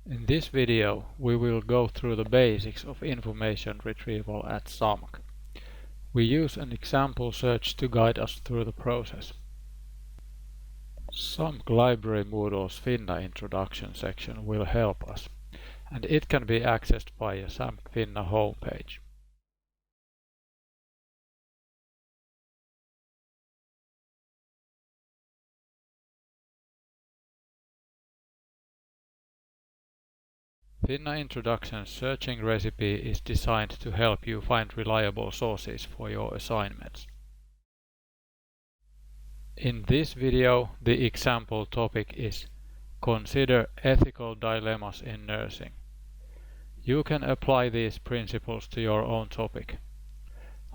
In this video, we will go through the basics of information retrieval at SAMK. We use an example search to guide us through the process. SAMK Library Moodle's Finna introduction section will help us, and it can be accessed via SAMK Finna homepage. Finna Introduction's searching recipe is designed to help you find reliable sources for your assignments. In this video, the example topic is Consider ethical dilemmas in nursing. You can apply these principles to your own topic.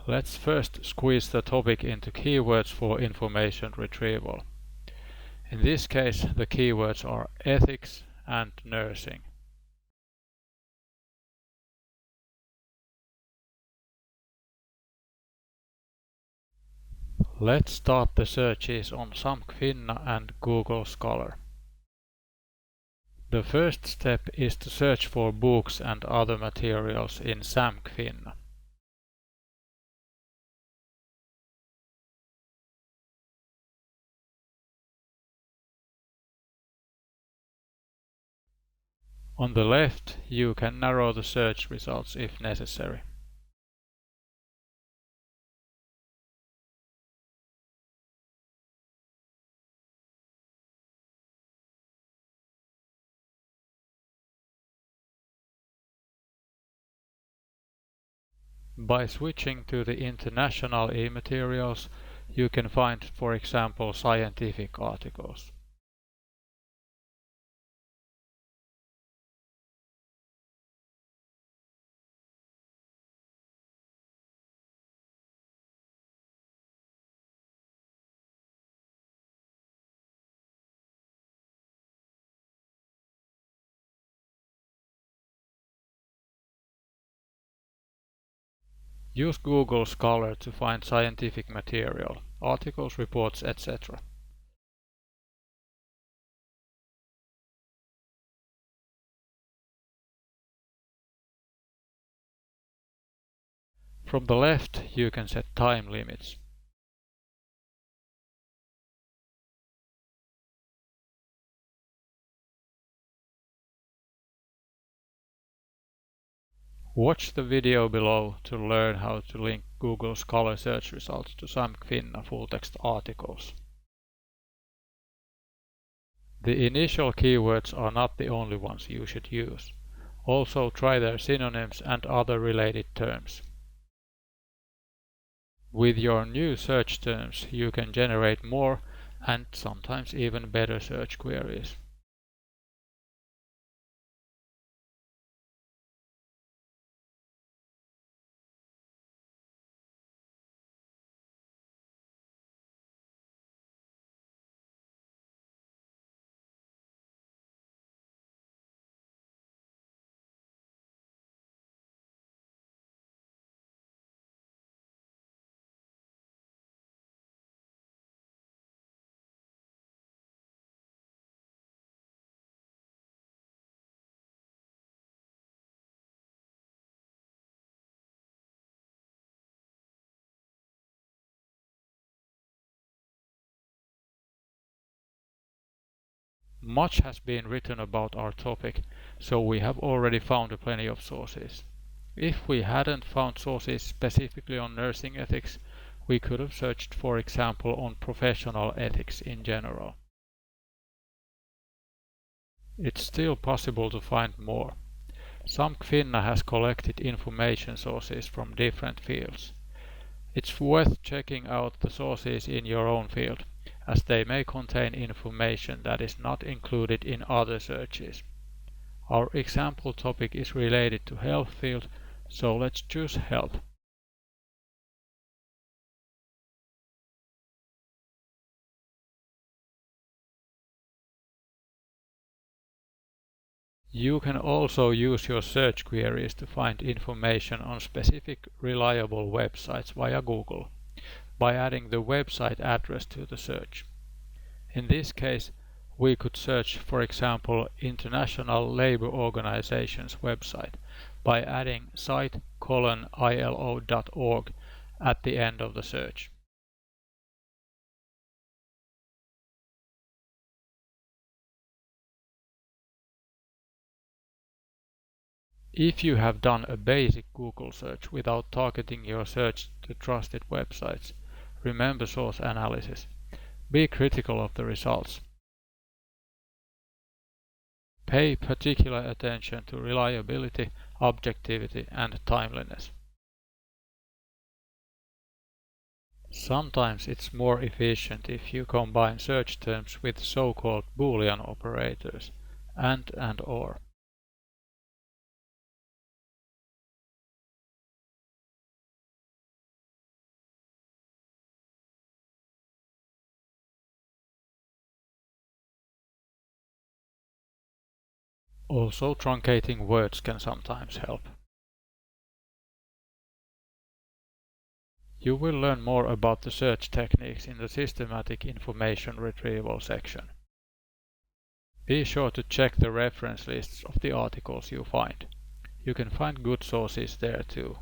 Let's first squeeze the topic into keywords for information retrieval. In this case, the keywords are ethics and nursing. Let's start the searches on SAMK Finna and Google Scholar. The first step is to search for books and other materials in SAMK Finna. On the left, you can narrow the search results if necessary. By switching to the international e-materials, you can find, for example, scientific articles. Use Google Scholar to find scientific material, articles, reports, etc. From the left, you can set time limits. Watch the video below to learn how to link Google Scholar search results to SAMK Finna full-text articles. The initial keywords are not the only ones you should use. Also try their synonyms and other related terms. With your new search terms, you can generate more and sometimes even better search queries. Much has been written about our topic, so we have already found plenty of sources. If we hadn't found sources specifically on nursing ethics, we could have searched, for example, on professional ethics in general. It's still possible to find more. SAMK Finna has collected information sources from different fields. It's worth checking out the sources in your own field, as they may contain information that is not included in other searches. Our example topic is related to health field, so let's choose health. You can also use your search queries to find information on specific reliable websites via Google, by adding the website address to the search. In this case, we could search, for example, International Labour Organization's website by adding site:/ilo.org at the end of the search. If you have done a basic Google search without targeting your search to trusted websites, remember source analysis. Be critical of the results. Pay particular attention to reliability, objectivity, and timeliness. Sometimes it's more efficient if you combine search terms with so-called Boolean operators, and or. Also, truncating words can sometimes help. You will learn more about the search techniques in the systematic information retrieval section. Be sure to check the reference lists of the articles you find. You can find good sources there too.